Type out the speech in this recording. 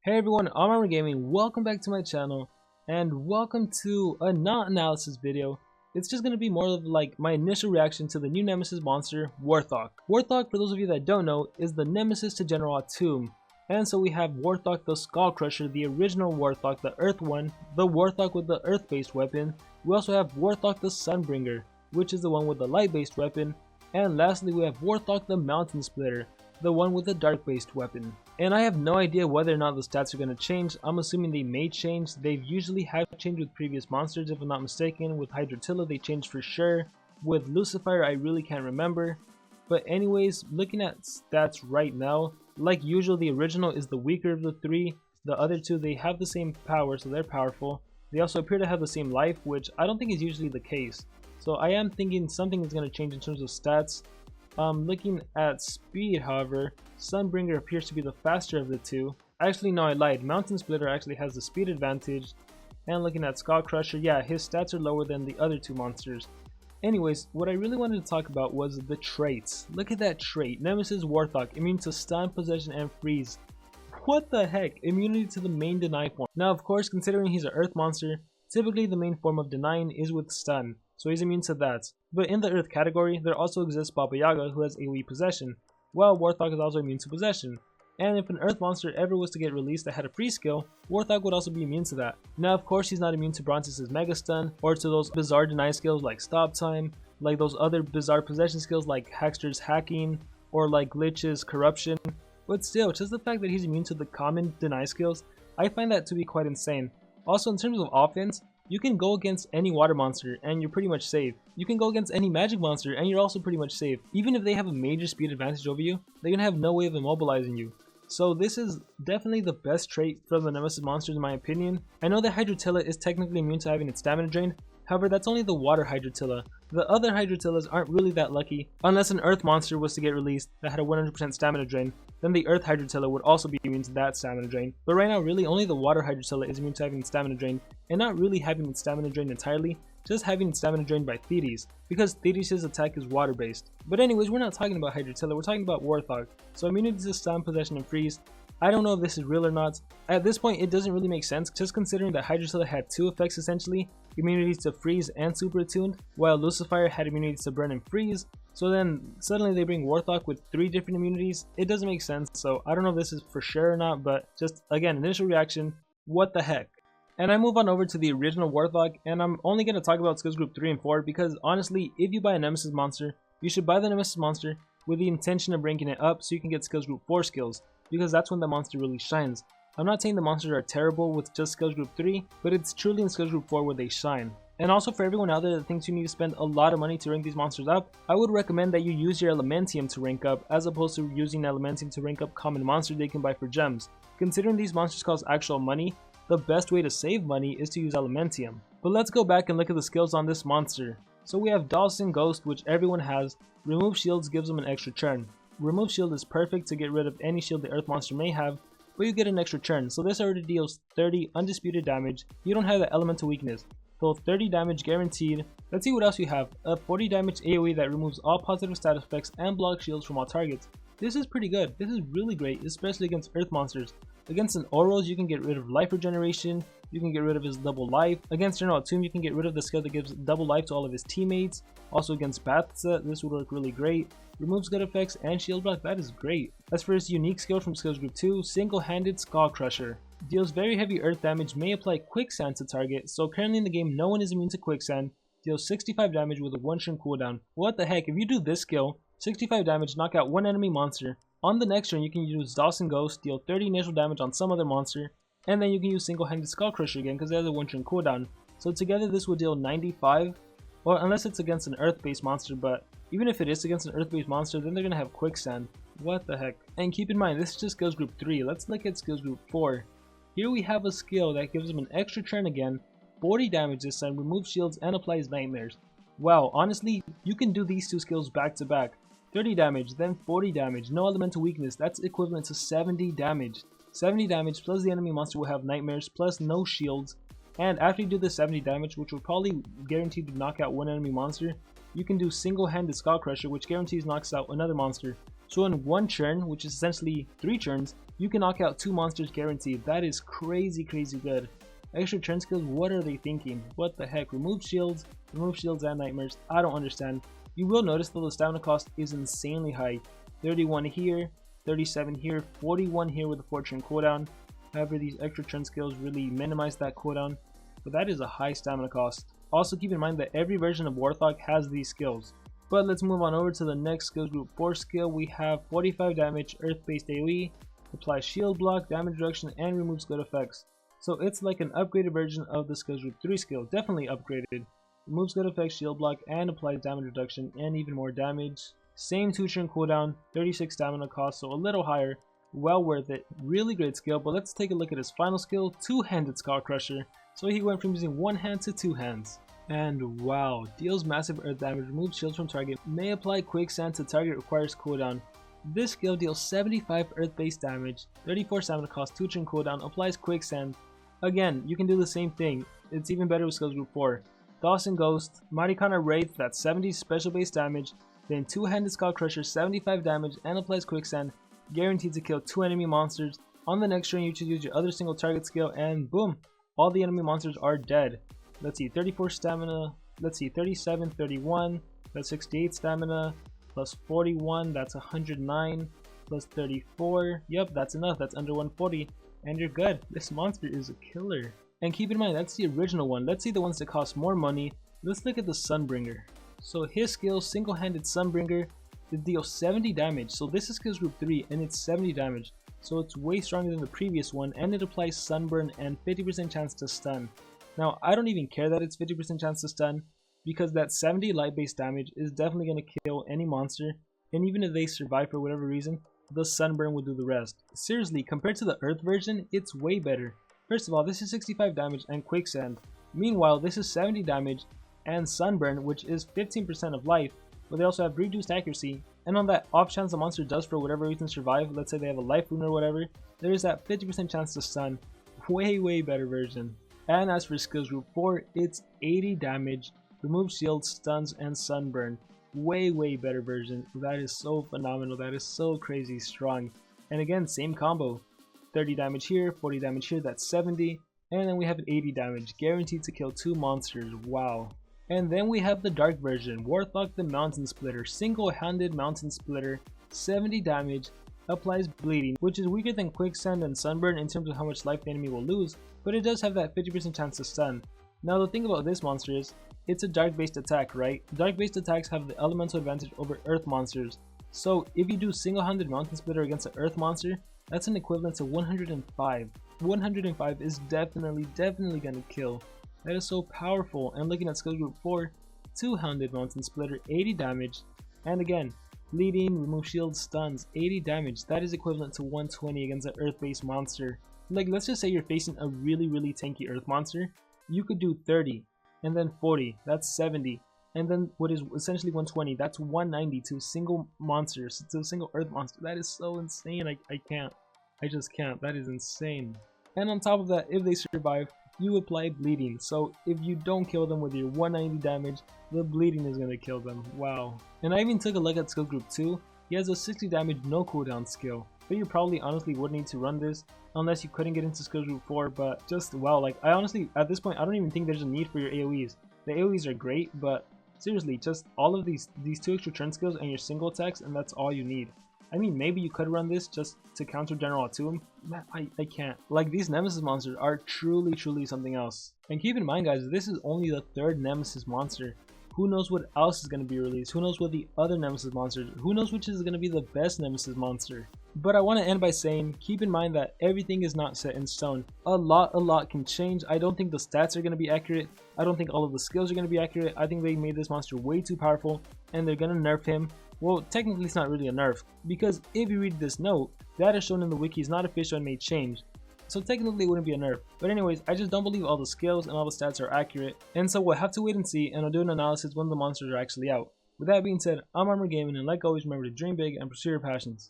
Hey everyone, I'm RRabbits. Welcome back to my channel, and welcome to a not analysis video. It's just gonna be more of like my initial reaction to the new Nemesis monster, Warthak. Warthak, for those of you that don't know, is the Nemesis to General Atum. And so we have Warthak the Skullcrusher, the original Warthak, the Earth one, the Warthak with the Earth-based weapon. We also have Warthak the Sunbringer, which is the one with the light-based weapon. And lastly, we have Warthak the Mountainsplitter, the one with the dark-based weapon. And I have no idea whether or not the stats are going to change. I'm assuming they may change. They've usually have changed with previous monsters, if I'm not mistaken. With Hydrotilla they changed for sure. With Lucifer I really can't remember. But anyways, looking at stats right now, like usual, the original is the weaker of the three. The other two, they have the same power, so they're powerful. They also appear to have the same life, which I don't think is usually the case. So I am thinking something is going to change in terms of stats. Looking at speed, however, Sunbringer appears to be the faster of the two. Actually, no, I lied. Mountainsplitter actually has the speed advantage. And looking at Skullcrusher, yeah, his stats are lower than the other two monsters. Anyways, what I really wanted to talk about was the traits. Look at that trait. Nemesis Warthak, immune to stun, possession, and freeze. What the heck? Immunity to the main deny form. Now, of course, considering he's an earth monster, typically the main form of denying is with stun, so he's immune to that. But in the earth category, there also exists Baba Yaga, who has AoE possession, while Warthak is also immune to possession. And if an earth monster ever was to get released that had a freeze skill, Warthak would also be immune to that. Now, of course, he's not immune to Brontis' Mega Stun, or to those bizarre deny skills like Stop Time, like those other bizarre possession skills like Hackster's Hacking, or like Glitch's Corruption. But still, just the fact that he's immune to the common deny skills, I find that to be quite insane. Also, in terms of offense, you can go against any water monster and you're pretty much safe. You can go against any magic monster and you're also pretty much safe. Even if they have a major speed advantage over you, they're gonna have no way of immobilizing you. So this is definitely the best trait from the Nemesis monsters in my opinion. I know that Hydrotilla is technically immune to having its stamina drained, however that's only the water Hydrotilla. The other Hydrotillas aren't really that lucky. Unless an earth monster was to get released that had a 100% stamina drain, then the earth Hydrotilla would also be immune to that stamina drain. But right now really only the water Hydrotilla is immune to having its stamina drain, and not really having its stamina drained entirely, just having its stamina drained by Thetis, because Thetis' attack is water based. But anyways, we're not talking about Hydrotilla, we're talking about Warthak. So immunity to stun, possession, and freeze. I don't know if this is real or not. At this point it doesn't really make sense, just considering that Hydrotilla had two effects essentially, immunity to freeze and super attuned, while Lucifer had immunity to burn and freeze. So then suddenly they bring Warthak with three different immunities. It doesn't make sense, so I don't know if this is for sure or not, but just again, initial reaction, what the heck. And I move on over to the original Warthak, and I'm only going to talk about skills group 3 and 4 because honestly, if you buy a Nemesis monster, you should buy the Nemesis monster with the intention of ranking it up so you can get skills group 4 skills, because that's when the monster really shines. I'm not saying the monsters are terrible with just skills group 3, but it's truly in skills group 4 where they shine. And also for everyone out there that thinks you need to spend a lot of money to rank these monsters up, I would recommend that you use your Elementium to rank up as opposed to using Elementium to rank up common monsters they can buy for gems. Considering these monsters cost actual money, the best way to save money is to use Elementium. But let's go back and look at the skills on this monster. So we have Dawson Ghost, which everyone has. Remove shields gives them an extra turn. Remove shield is perfect to get rid of any shield the earth monster may have, but you get an extra turn, so this already deals 30 undisputed damage. You don't have the elemental weakness, so 30 damage guaranteed. Let's see what else you have. A 40 damage AoE that removes all positive stat effects and blocks shields from all targets. This is pretty good. This is really great, especially against earth monsters. Against an Oros, you can get rid of life regeneration, you can get rid of his double life. Against General Atum, you can get rid of the skill that gives double life to all of his teammates. Also against Batsa, this would work really great. Removes good effects and shield block, that is great. As for his unique skill from skills group 2, single-handed Skullcrusher. Deals very heavy earth damage, may apply quicksand to target, so currently in the game no one is immune to quicksand. Deals 65 damage with a 1 turn cooldown. What the heck, if you do this skill, 65 damage, knock out one enemy monster. On the next turn you can use Dawson Ghost, deal 30 initial damage on some other monster, and then you can use single-handed Skullcrusher again because it has a 1 turn cooldown. So together this would deal 95, well unless it's against an earth-based monster, but even if it is against an earth-based monster, then they're gonna have quicksand. What the heck. And keep in mind, this is just skills group 3. Let's look at skills group 4. Here we have a skill that gives them an extra turn again, 40 damage this time, removes shields, and applies nightmares. Wow, honestly, you can do these two skills back to back. 30 damage, then 40 damage, no elemental weakness, that's equivalent to 70 damage. 70 damage plus the enemy monster will have nightmares, plus no shields. And after you do the 70 damage, which will probably guarantee to knock out one enemy monster, you can do single-handed Skullcrusher, which guarantees knocks out another monster. So in one churn, which is essentially 3 churns, you can knock out 2 monsters guaranteed. That is crazy good. Extra churn skills, what are they thinking? What the heck? Remove shields and nightmares. I don't understand. You will notice that the stamina cost is insanely high. 31 here, 37 here, 41 here with a 4 churn cooldown. However, these extra churn skills really minimize that cooldown, but that is a high stamina cost. Also keep in mind that every version of Warthak has these skills. But let's move on over to the next skills group 4 skill. We have 45 damage, earth-based AoE, applies shield block, damage reduction, and removes good effects. So it's like an upgraded version of the skills group 3 skill, definitely upgraded. Removes good effects, shield block, and applies damage reduction and even more damage. Same 2 turn cooldown, 36 stamina cost, so a little higher. Well worth it. Really great skill, but let's take a look at his final skill, two-handed Skullcrusher. So he went from using one hand to 2 hands. And wow, deals massive earth damage, removes shields from target, may apply quicksand to target, requires cooldown. This skill deals 75 earth-based damage, 34 stamina cost, 2 turn cooldown, applies quicksand. Again, you can do the same thing. It's even better with skills group 4. Dawson Ghost, Marikana Wraith, that's 70 special base damage, then two-handed Skullcrusher, 75 damage, and applies quicksand, guaranteed to kill 2 enemy monsters. On the next turn, you should use your other single target skill, and boom, all the enemy monsters are dead. Let's see, 34 stamina, let's see, 37, 31, that's 68 stamina, plus 41, that's 109, plus 34, yep, that's enough, that's under 140, and you're good. This monster is a killer. And keep in mind, that's the original one. Let's see the ones that cost more money. Let's look at the Sunbringer. So his skill, single-handed Sunbringer, it deals 70 damage. So this is skills group 3 and it's 70 damage. So it's way stronger than the previous one, and it applies sunburn and 50% chance to stun. Now I don't even care that it's 50% chance to stun, because that 70 light-based damage is definitely going to kill any monster, and even if they survive for whatever reason, the sunburn will do the rest. Seriously, compared to the earth version, it's way better. First of all, this is 65 damage and quicksand. Meanwhile, this is 70 damage and sunburn, which is 15% of life, but they also have reduced accuracy. And on that off chance the monster does for whatever reason survive, let's say they have a life rune or whatever, there is that 50% chance to stun. Way better version. And as for skills group 4, it's 80 damage, removes shields, stuns, and sunburn. Way better version. That is so phenomenal. That is so crazy strong. And again, same combo. 30 damage here, 40 damage here, that's 70. And then we have 80 damage, guaranteed to kill 2 monsters. Wow. And then we have the dark version, Warthak the Mountainsplitter, single-handed Mountainsplitter, 70 damage, applies bleeding, which is weaker than quicksand and sunburn in terms of how much life the enemy will lose, but it does have that 50% chance to stun. Now the thing about this monster is, it's a dark-based attack, right? Dark-based attacks have the elemental advantage over earth monsters. So if you do single-handed Mountainsplitter against an earth monster, that's an equivalent to 105. 105 is definitely gonna kill. That is so powerful. And looking at skill group 4, two-handed Mountainsplitter, 80 damage, and again, bleeding, remove shields, stuns, 80 damage. That is equivalent to 120 against an earth-based monster. Like, let's just say you're facing a really tanky earth monster, you could do 30, and then 40, that's 70, and then what is essentially 120, that's 190 to a single monster, to a single earth monster. That is so insane. I just can't. That is insane. And on top of that, if they survive, you apply bleeding. So if you don't kill them with your 190 damage, the bleeding is going to kill them. Wow. And I even took a look at skill group 2. He has a 60 damage no cooldown skill. But you probably honestly would need to run this unless you couldn't get into skill group 4, but just wow, like I honestly at this point I don't even think there's a need for your AoEs. The AoEs are great, but seriously, just all of these 2 extra turn skills and your single attacks, and that's all you need. I mean, maybe you could run this just to counter General Atum. I can't. Like, these Nemesis monsters are truly something else. And keep in mind, guys, this is only the 3rd Nemesis monster. Who knows what else is going to be released? Who knows what the other Nemesis monsters? Who knows which is going to be the best Nemesis monster? But I want to end by saying, keep in mind that everything is not set in stone. A lot can change. I don't think the stats are going to be accurate. I don't think all of the skills are going to be accurate. I think they made this monster way too powerful, and they're going to nerf him. Well, technically it's not really a nerf, because if you read this note, data shown in the wiki is not official and may change. So technically it wouldn't be a nerf. But anyways, I just don't believe all the skills and all the stats are accurate, and so we'll have to wait and see, and I'll do an analysis when the monsters are actually out. With that being said, I'm RRabbits, and like always, remember to dream big and pursue your passions.